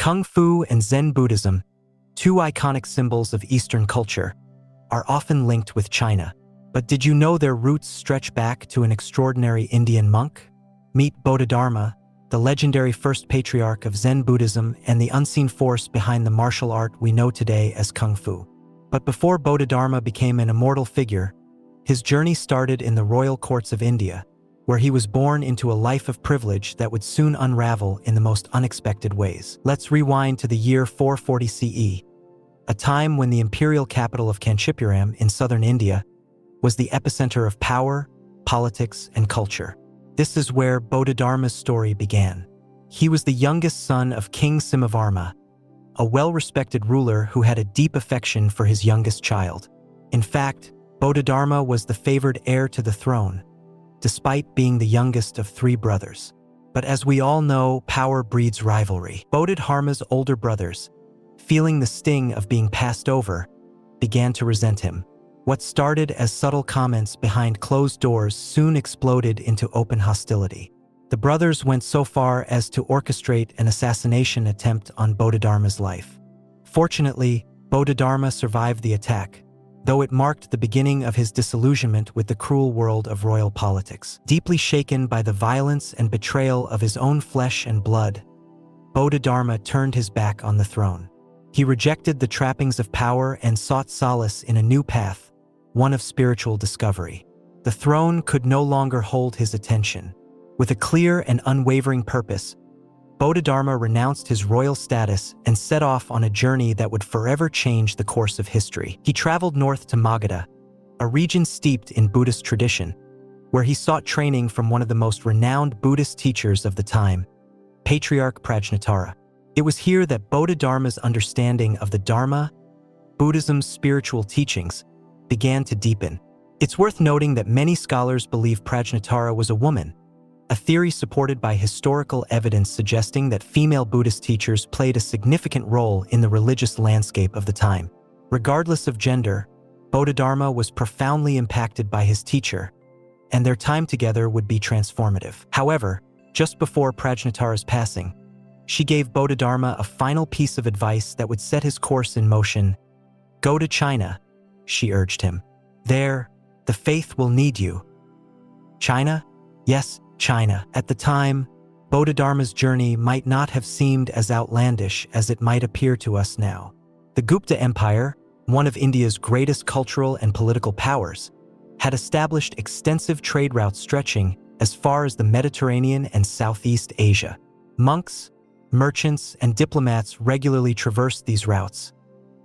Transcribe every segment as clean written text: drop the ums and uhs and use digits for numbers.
Kung Fu and Zen Buddhism, two iconic symbols of Eastern culture, are often linked with China. But did you know their roots stretch back to an extraordinary Indian monk? Meet Bodhidharma, the legendary first patriarch of Zen Buddhism and the unseen force behind the martial art we know today as Kung Fu. But before Bodhidharma became an immortal figure, his journey started in the royal courts of India, where he was born into a life of privilege that would soon unravel in the most unexpected ways. Let's rewind to the year 440 CE, a time when the imperial capital of Kanchipuram in southern India was the epicenter of power, politics, and culture. This is where Bodhidharma's story began. He was the youngest son of King Simavarma, a well-respected ruler who had a deep affection for his youngest child. In fact, Bodhidharma was the favored heir to the throne, despite being the youngest of three brothers. But as we all know, power breeds rivalry. Bodhidharma's older brothers, feeling the sting of being passed over, began to resent him. What started as subtle comments behind closed doors soon exploded into open hostility. The brothers went so far as to orchestrate an assassination attempt on Bodhidharma's life. Fortunately, Bodhidharma survived the attack, though it marked the beginning of his disillusionment with the cruel world of royal politics. Deeply shaken by the violence and betrayal of his own flesh and blood, Bodhidharma turned his back on the throne. He rejected the trappings of power and sought solace in a new path, one of spiritual discovery. The throne could no longer hold his attention. With a clear and unwavering purpose, Bodhidharma renounced his royal status and set off on a journey that would forever change the course of history. He traveled north to Magadha, a region steeped in Buddhist tradition, where he sought training from one of the most renowned Buddhist teachers of the time, Patriarch Prajnatara. It was here that Bodhidharma's understanding of the Dharma, Buddhism's spiritual teachings, began to deepen. It's worth noting that many scholars believe Prajnatara was a woman, a theory supported by historical evidence suggesting that female Buddhist teachers played a significant role in the religious landscape of the time. Regardless of gender, Bodhidharma was profoundly impacted by his teacher, and their time together would be transformative. However, just before Prajnatara's passing, she gave Bodhidharma a final piece of advice that would set his course in motion. "Go to China," she urged him. "There, the faith will need you." China? Yes, China. At the time, Bodhidharma's journey might not have seemed as outlandish as it might appear to us now. The Gupta Empire, one of India's greatest cultural and political powers, had established extensive trade routes stretching as far as the Mediterranean and Southeast Asia. Monks, merchants, and diplomats regularly traversed these routes,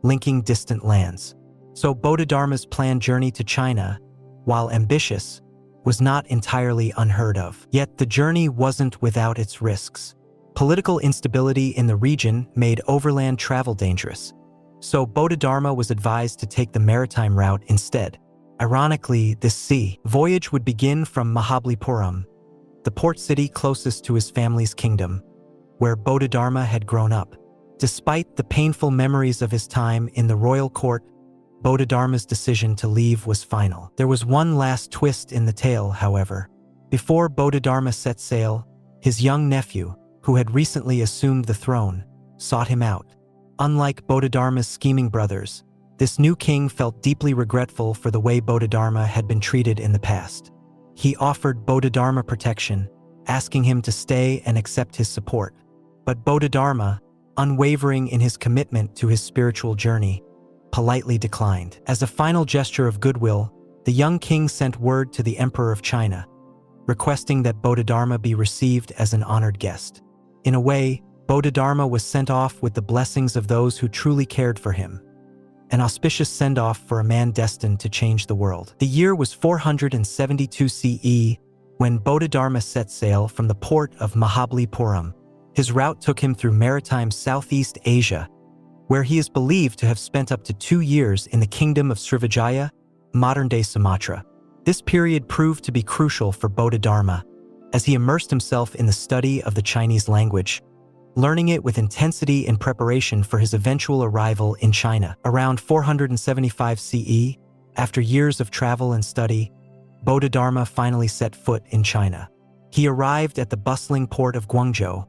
linking distant lands. So Bodhidharma's planned journey to China, while ambitious, was not entirely unheard of. Yet the journey wasn't without its risks. Political instability in the region made overland travel dangerous, so Bodhidharma was advised to take the maritime route instead. Ironically, this sea voyage would begin from Mahabalipuram, the port city closest to his family's kingdom, where Bodhidharma had grown up. Despite the painful memories of his time in the royal court, Bodhidharma's decision to leave was final. There was one last twist in the tale, however. Before Bodhidharma set sail, his young nephew, who had recently assumed the throne, sought him out. Unlike Bodhidharma's scheming brothers, this new king felt deeply regretful for the way Bodhidharma had been treated in the past. He offered Bodhidharma protection, asking him to stay and accept his support. But Bodhidharma, unwavering in his commitment to his spiritual journey, politely declined. As a final gesture of goodwill, the young king sent word to the Emperor of China, requesting that Bodhidharma be received as an honored guest. In a way, Bodhidharma was sent off with the blessings of those who truly cared for him, an auspicious send-off for a man destined to change the world. The year was 472 CE when Bodhidharma set sail from the port of Mahabalipuram. His route took him through maritime Southeast Asia, where he is believed to have spent up to 2 years in the kingdom of Srivijaya, modern-day Sumatra. This period proved to be crucial for Bodhidharma, as he immersed himself in the study of the Chinese language, learning it with intensity in preparation for his eventual arrival in China. Around 475 CE, after years of travel and study, Bodhidharma finally set foot in China. He arrived at the bustling port of Guangzhou,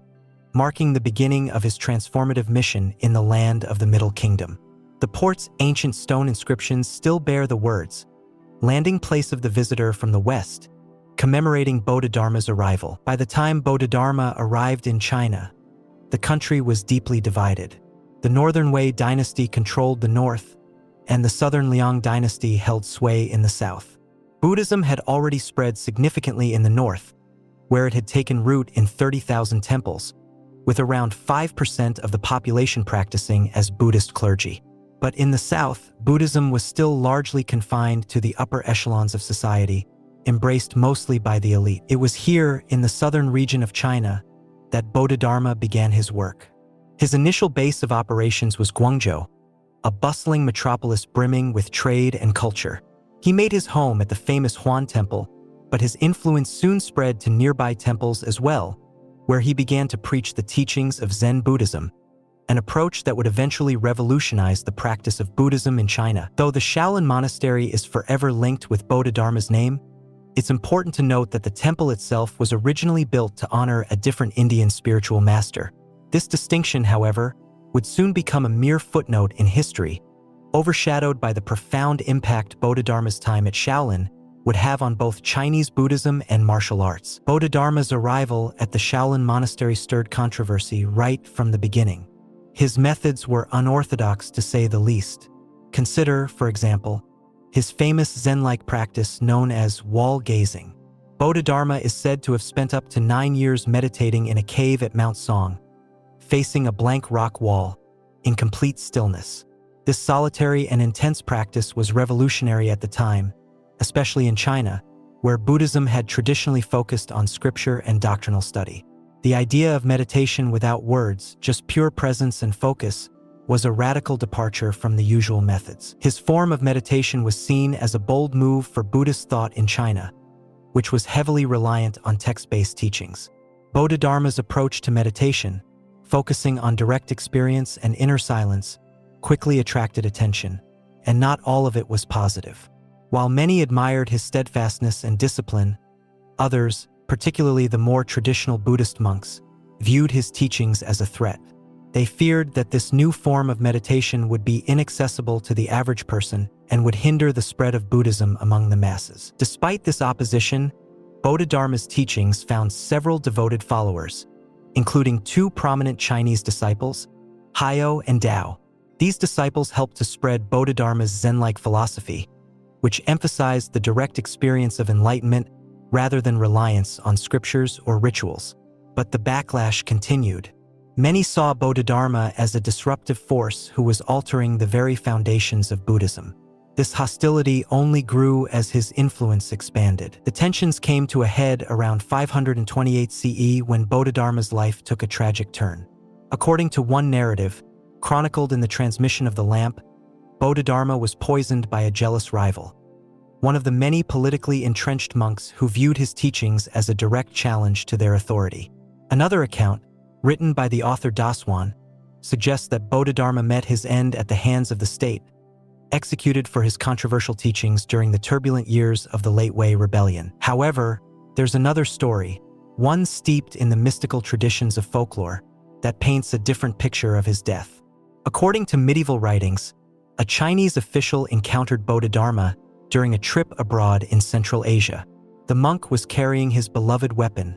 marking the beginning of his transformative mission in the land of the Middle Kingdom. The port's ancient stone inscriptions still bear the words, "Landing place of the visitor from the west," commemorating Bodhidharma's arrival. By the time Bodhidharma arrived in China, the country was deeply divided. The Northern Wei dynasty controlled the north, and the Southern Liang dynasty held sway in the south. Buddhism had already spread significantly in the north, where it had taken root in 30,000 temples, with around 5% of the population practicing as Buddhist clergy. But in the south, Buddhism was still largely confined to the upper echelons of society, embraced mostly by the elite. It was here, in the southern region of China, that Bodhidharma began his work. His initial base of operations was Guangzhou, a bustling metropolis brimming with trade and culture. He made his home at the famous Huan Temple, but his influence soon spread to nearby temples as well, where he began to preach the teachings of Zen Buddhism, an approach that would eventually revolutionize the practice of Buddhism in China. Though the Shaolin Monastery is forever linked with Bodhidharma's name, it's important to note that the temple itself was originally built to honor a different Indian spiritual master. This distinction, however, would soon become a mere footnote in history, overshadowed by the profound impact Bodhidharma's time at Shaolin would have on both Chinese Buddhism and martial arts. Bodhidharma's arrival at the Shaolin Monastery stirred controversy right from the beginning. His methods were unorthodox to say the least. Consider, for example, his famous Zen-like practice known as wall gazing. Bodhidharma is said to have spent up to 9 years meditating in a cave at Mount Song, facing a blank rock wall, in complete stillness. This solitary and intense practice was revolutionary at the time, especially in China, where Buddhism had traditionally focused on scripture and doctrinal study. The idea of meditation without words, just pure presence and focus, was a radical departure from the usual methods. His form of meditation was seen as a bold move for Buddhist thought in China, which was heavily reliant on text-based teachings. Bodhidharma's approach to meditation, focusing on direct experience and inner silence, quickly attracted attention, and not all of it was positive. While many admired his steadfastness and discipline, others, particularly the more traditional Buddhist monks, viewed his teachings as a threat. They feared that this new form of meditation would be inaccessible to the average person and would hinder the spread of Buddhism among the masses. Despite this opposition, Bodhidharma's teachings found several devoted followers, including 2 prominent Chinese disciples, Haiyao and Dao. These disciples helped to spread Bodhidharma's Zen-like philosophy, which emphasized the direct experience of enlightenment rather than reliance on scriptures or rituals. But the backlash continued. Many saw Bodhidharma as a disruptive force who was altering the very foundations of Buddhism. This hostility only grew as his influence expanded. The tensions came to a head around 528 CE when Bodhidharma's life took a tragic turn. According to one narrative, chronicled in the Transmission of the Lamp, Bodhidharma was poisoned by a jealous rival, one of the many politically entrenched monks who viewed his teachings as a direct challenge to their authority. Another account, written by the author Daswan, suggests that Bodhidharma met his end at the hands of the state, executed for his controversial teachings during the turbulent years of the Late Wei Rebellion. However, there's another story, one steeped in the mystical traditions of folklore, that paints a different picture of his death. According to medieval writings, a Chinese official encountered Bodhidharma during a trip abroad in Central Asia. The monk was carrying his beloved weapon,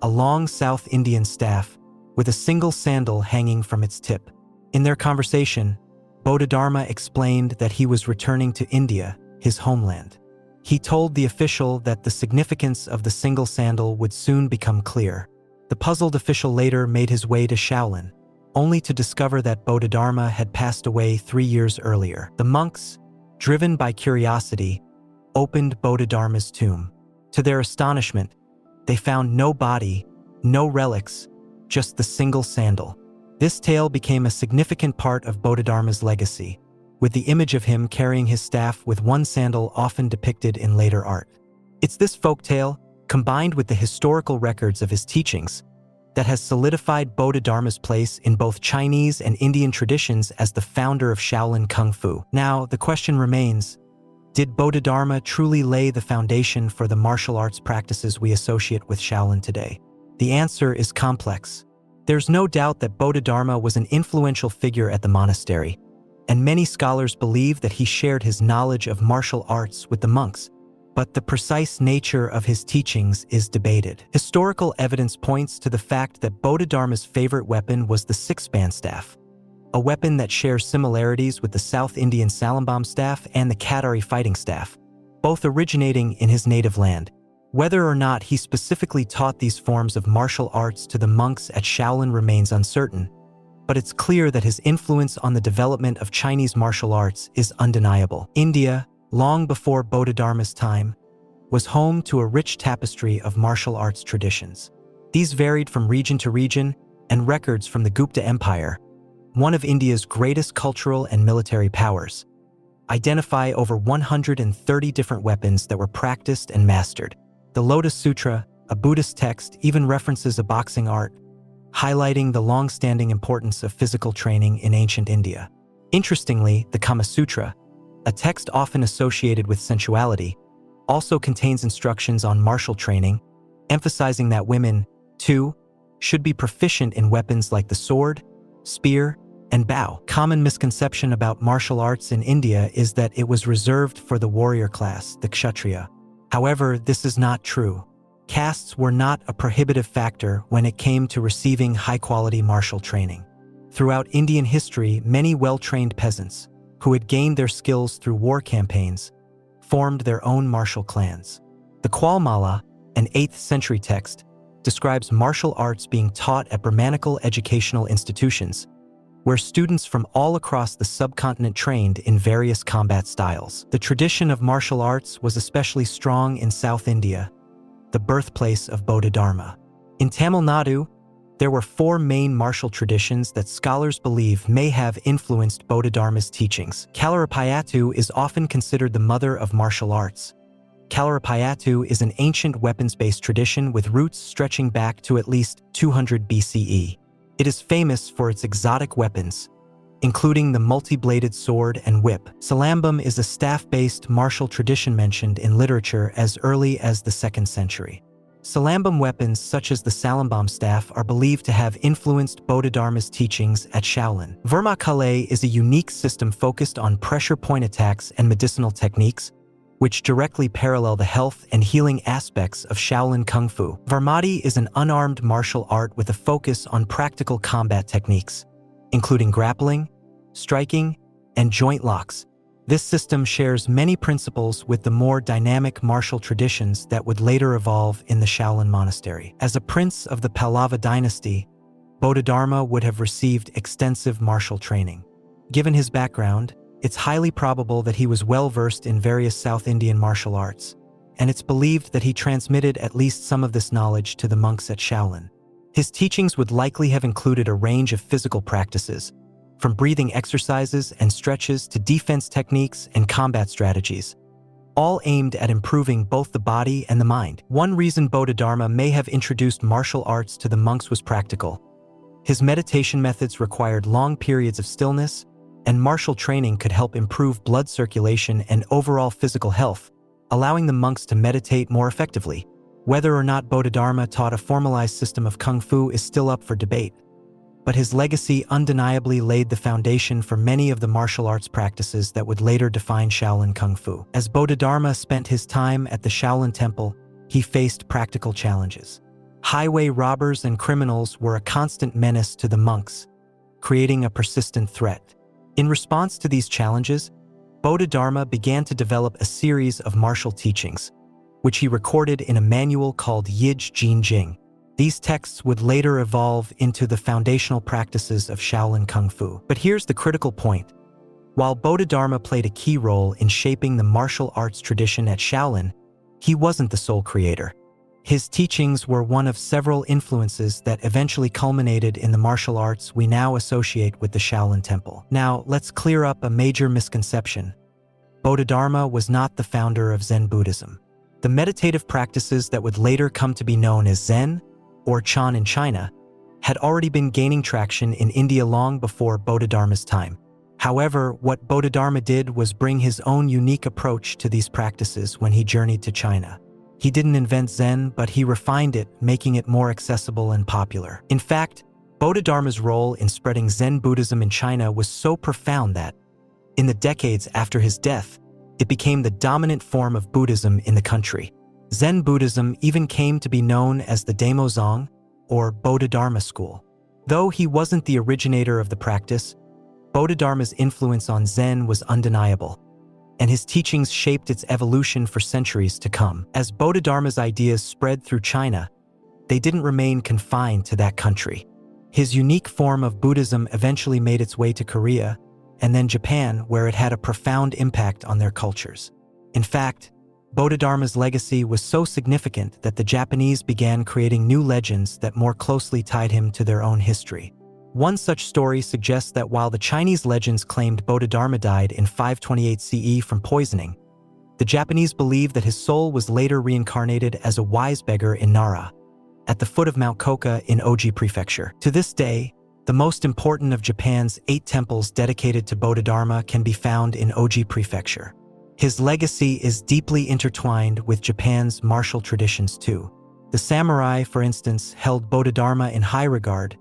a long South Indian staff, with a single sandal hanging from its tip. In their conversation, Bodhidharma explained that he was returning to India, his homeland. He told the official that the significance of the single sandal would soon become clear. The puzzled official later made his way to Shaolin, only to discover that Bodhidharma had passed away 3 years earlier. The monks, driven by curiosity, opened Bodhidharma's tomb. To their astonishment, they found no body, no relics, just the single sandal. This tale became a significant part of Bodhidharma's legacy, with the image of him carrying his staff with one sandal often depicted in later art. It's this folktale, combined with the historical records of his teachings, that has solidified Bodhidharma's place in both Chinese and Indian traditions as the founder of Shaolin Kung Fu. Now, the question remains, did Bodhidharma truly lay the foundation for the martial arts practices we associate with Shaolin today? The answer is complex, There's no doubt that Bodhidharma was an influential figure at the monastery, and many scholars believe that he shared his knowledge of martial arts with the monks, but the precise nature of his teachings is debated. Historical evidence points to the fact that Bodhidharma's favorite weapon was the six-band staff, a weapon that shares similarities with the South Indian salambam staff and the Katari fighting staff, both originating in his native land. Whether or not he specifically taught these forms of martial arts to the monks at Shaolin remains uncertain, but it's clear that his influence on the development of Chinese martial arts is undeniable. India, long before Bodhidharma's time, was home to a rich tapestry of martial arts traditions. These varied from region to region, and records from the Gupta Empire, one of India's greatest cultural and military powers, identify over 130 different weapons that were practiced and mastered. The Lotus Sutra, a Buddhist text, even references a boxing art, highlighting the long-standing importance of physical training in ancient India. Interestingly, the Kama Sutra, a text often associated with sensuality, also contains instructions on martial training, emphasizing that women, too, should be proficient in weapons like the sword, spear, and bow. Common misconception about martial arts in India is that it was reserved for the warrior class, the Kshatriya. However, this is not true. Castes were not a prohibitive factor when it came to receiving high-quality martial training. Throughout Indian history, many well-trained peasants, who had gained their skills through war campaigns, formed their own martial clans. The Kwalmala, an 8th century text, describes martial arts being taught at Brahmanical educational institutions, where students from all across the subcontinent trained in various combat styles. The tradition of martial arts was especially strong in South India, the birthplace of Bodhidharma. In Tamil Nadu, there were 4 main martial traditions that scholars believe may have influenced Bodhidharma's teachings. Kalarapayattu is often considered the mother of martial arts. Kalarapayattu is an ancient weapons-based tradition with roots stretching back to at least 200 BCE. It is famous for its exotic weapons, including the multi-bladed sword and whip. Salambam is a staff-based martial tradition mentioned in literature as early as the 2nd century. Salambam weapons such as the salambam staff are believed to have influenced Bodhidharma's teachings at Shaolin. Vermicelli is a unique system focused on pressure point attacks and medicinal techniques, which directly parallel the health and healing aspects of Shaolin Kung Fu. Varmati is an unarmed martial art with a focus on practical combat techniques, including grappling, striking, and joint locks. This system shares many principles with the more dynamic martial traditions that would later evolve in the Shaolin Monastery. As a prince of the Pallava dynasty, Bodhidharma would have received extensive martial training. Given his background, it's highly probable that he was well-versed in various South Indian martial arts, and it's believed that he transmitted at least some of this knowledge to the monks at Shaolin. His teachings would likely have included a range of physical practices, from breathing exercises and stretches to defense techniques and combat strategies, all aimed at improving both the body and the mind. One reason Bodhidharma may have introduced martial arts to the monks was practical. His meditation methods required long periods of stillness, and martial training could help improve blood circulation and overall physical health, allowing the monks to meditate more effectively. Whether or not Bodhidharma taught a formalized system of Kung Fu is still up for debate, but his legacy undeniably laid the foundation for many of the martial arts practices that would later define Shaolin Kung Fu. As Bodhidharma spent his time at the Shaolin Temple, he faced practical challenges. Highway robbers and criminals were a constant menace to the monks, creating a persistent threat. In response to these challenges, Bodhidharma began to develop a series of martial teachings, which he recorded in a manual called Yij Jin Jing. These texts would later evolve into the foundational practices of Shaolin Kung Fu. But here's the critical point. While Bodhidharma played a key role in shaping the martial arts tradition at Shaolin, he wasn't the sole creator. His teachings were one of several influences that eventually culminated in the martial arts we now associate with the Shaolin Temple. Now, let's clear up a major misconception. Bodhidharma was not the founder of Zen Buddhism. The meditative practices that would later come to be known as Zen, or Chan in China, had already been gaining traction in India long before Bodhidharma's time. However, what Bodhidharma did was bring his own unique approach to these practices when he journeyed to China. He didn't invent Zen, but he refined it, making it more accessible and popular. In fact, Bodhidharma's role in spreading Zen Buddhism in China was so profound that, in the decades after his death, it became the dominant form of Buddhism in the country. Zen Buddhism even came to be known as the Damozong, or Bodhidharma school. Though he wasn't the originator of the practice, Bodhidharma's influence on Zen was undeniable, and his teachings shaped its evolution for centuries to come. As Bodhidharma's ideas spread through China, they didn't remain confined to that country. His unique form of Buddhism eventually made its way to Korea, and then Japan, where it had a profound impact on their cultures. In fact, Bodhidharma's legacy was so significant that the Japanese began creating new legends that more closely tied him to their own history. One such story suggests that while the Chinese legends claimed Bodhidharma died in 528 CE from poisoning, the Japanese believed that his soul was later reincarnated as a wise beggar in Nara, at the foot of Mount Koka in Oji Prefecture. To this day, the most important of Japan's 8 temples dedicated to Bodhidharma can be found in Oji Prefecture. His legacy is deeply intertwined with Japan's martial traditions too. The samurai, for instance, held Bodhidharma in high regard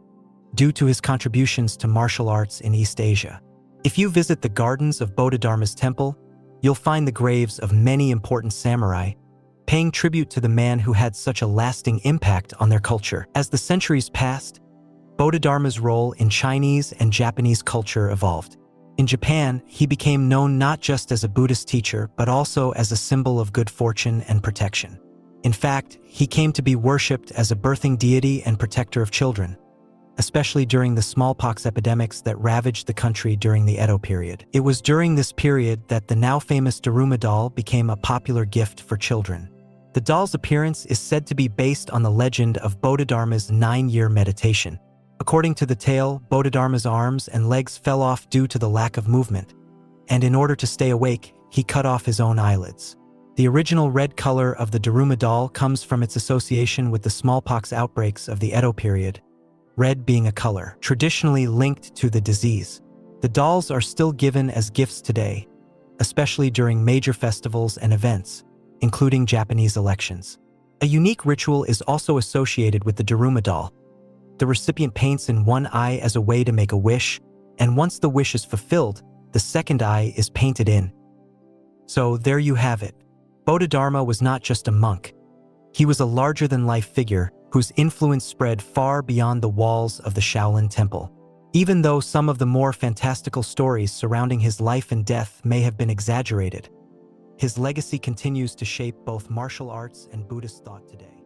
due to his contributions to martial arts in East Asia. If you visit the gardens of Bodhidharma's temple, you'll find the graves of many important samurai, paying tribute to the man who had such a lasting impact on their culture. As the centuries passed, Bodhidharma's role in Chinese and Japanese culture evolved. In Japan, he became known not just as a Buddhist teacher, but also as a symbol of good fortune and protection. In fact, he came to be worshipped as a birthing deity and protector of children, especially during the smallpox epidemics that ravaged the country during the Edo period. It was during this period that the now famous Daruma doll became a popular gift for children. The doll's appearance is said to be based on the legend of Bodhidharma's 9-year meditation. According to the tale, Bodhidharma's arms and legs fell off due to the lack of movement, and in order to stay awake, he cut off his own eyelids. The original red color of the Daruma doll comes from its association with the smallpox outbreaks of the Edo period, red being a color traditionally linked to the disease. The dolls are still given as gifts today, especially during major festivals and events, including Japanese elections. A unique ritual is also associated with the Daruma doll. The recipient paints in one eye as a way to make a wish, and once the wish is fulfilled, the second eye is painted in. So there you have it. Bodhidharma was not just a monk. He was a larger-than-life figure whose influence spread far beyond the walls of the Shaolin Temple. Even though some of the more fantastical stories surrounding his life and death may have been exaggerated, his legacy continues to shape both martial arts and Buddhist thought today.